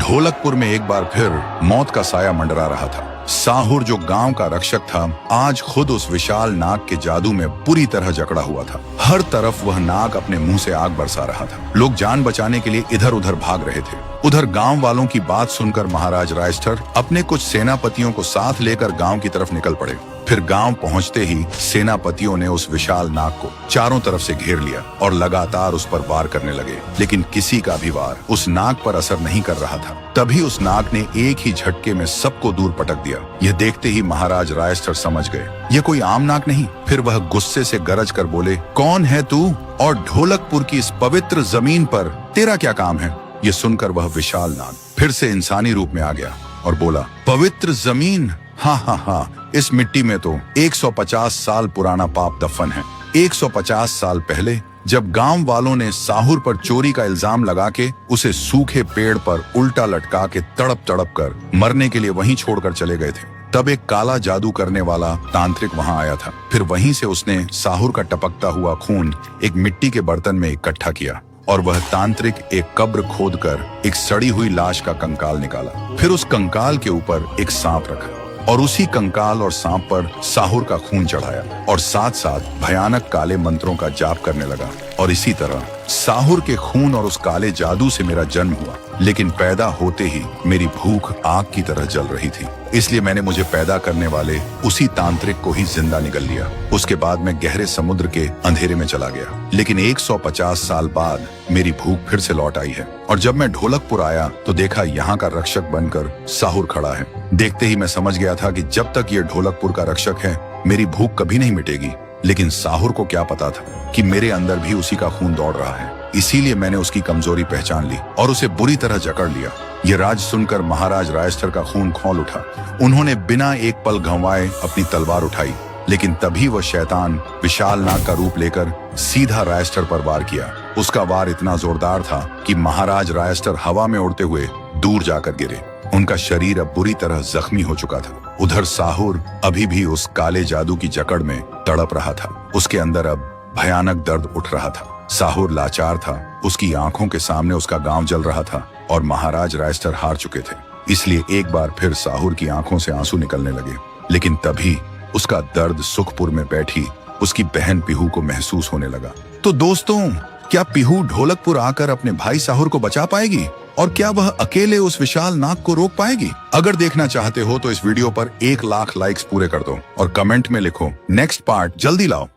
ढोलकपुर में एक बार फिर मौत का साया मंडरा रहा था। साहुर जो गांव का रक्षक था, आज खुद उस विशाल नाग के जादू में पूरी तरह जकड़ा हुआ था। हर तरफ वह नाग अपने मुंह से आग बरसा रहा था। लोग जान बचाने के लिए इधर उधर भाग रहे थे। उधर गांव वालों की बात सुनकर महाराज रायस्टर अपने कुछ सेनापतियों को साथ लेकर गांव की तरफ निकल पड़े। फिर गांव पहुंचते ही सेनापतियों ने उस विशाल नाग को चारों तरफ से घेर लिया और लगातार उस पर वार करने लगे, लेकिन किसी का भी वार उस नाग पर असर नहीं कर रहा था। तभी उस नाग ने एक ही झटके में सबको दूर पटक दिया। यह देखते ही महाराज रायस्टर समझ गए ये कोई आम नाग नहीं। फिर वह गुस्से से गरज कर बोले, कौन है तू और ढोलकपुर की इस पवित्र जमीन पर तेरा क्या काम है? ये सुनकर वह विशाल नाग फिर से इंसानी रूप में आ गया और बोला, पवित्र जमीन? हाँ हाँ हाँ, इस मिट्टी में तो 150 साल पुराना पाप दफन है। 150 साल पहले जब गांव वालों ने साहुर पर चोरी का इल्जाम लगा के उसे सूखे पेड़ पर उल्टा लटका के तड़प तड़प कर मरने के लिए वहीं छोड़कर चले गए थे, तब एक काला जादू करने वाला तांत्रिक वहां आया था। फिर वहीं से उसने साहुर का टपकता हुआ खून एक मिट्टी के बर्तन में इकट्ठा किया और वह तांत्रिक एक कब्र खोदकर एक सड़ी हुई लाश का कंकाल निकाला। फिर उस कंकाल के ऊपर एक सांप रखा और उसी कंकाल और सांप पर साहुर का खून चढ़ाया और साथ साथ भयानक काले मंत्रों का जाप करने लगा। और इसी तरह साहुर के खून और उस काले जादू से मेरा जन्म हुआ। लेकिन पैदा होते ही मेरी भूख आग की तरह जल रही थी, इसलिए मैंने मुझे पैदा करने वाले उसी तांत्रिक को ही जिंदा निगल लिया। उसके बाद मैं गहरे समुद्र के अंधेरे में चला गया। लेकिन 150 साल बाद मेरी भूख फिर से लौट आई है और जब मैं ढोलकपुर आया तो देखा यहाँ का रक्षक बनकर साहुर खड़ा है। देखते ही मैं समझ गया था कि जब तक ये ढोलकपुर का रक्षक है मेरी भूख कभी नहीं मिटेगी। लेकिन साहुर को क्या पता था कि मेरे अंदर भी उसी का खून दौड़ रहा है। इसीलिए मैंने उसकी कमजोरी पहचान ली और उसे बुरी तरह जकड़ लिया। ये राज सुनकर महाराज रायस्टर का खून खौल उठा। उन्होंने बिना एक पल गंवाए अपनी तलवार उठाई, लेकिन तभी वह शैतान विशाल नाग का रूप लेकर सीधा रायस्टर पर वार किया। उसका वार इतना जोरदार था कि महाराज रायस्टर हवा में उड़ते हुए दूर जाकर गिरे। उनका शरीर अब बुरी तरह जख्मी हो चुका था। उधर साहुर अभी भी उस काले जादू की जकड़ में तड़प रहा था। उसके अंदर अब भयानक दर्द उठ रहा था। साहुर लाचार था, उसकी आंखों के सामने उसका गांव जल रहा था और महाराज रायस्टर हार चुके थे। इसलिए एक बार फिर साहुर की आंखों से आंसू निकलने लगे। लेकिन तभी उसका दर्द सुखपुर में बैठी उसकी बहन पीहू को महसूस होने लगा। तो दोस्तों, क्या पीहू ढोलकपुर आकर अपने भाई साहुर को बचा पाएगी और क्या वह अकेले उस विशाल नाग को रोक पाएगी? अगर देखना चाहते हो तो इस वीडियो पर 1 लाख लाइक्स पूरे कर दो और कमेंट में लिखो नेक्स्ट पार्ट जल्दी लाओ।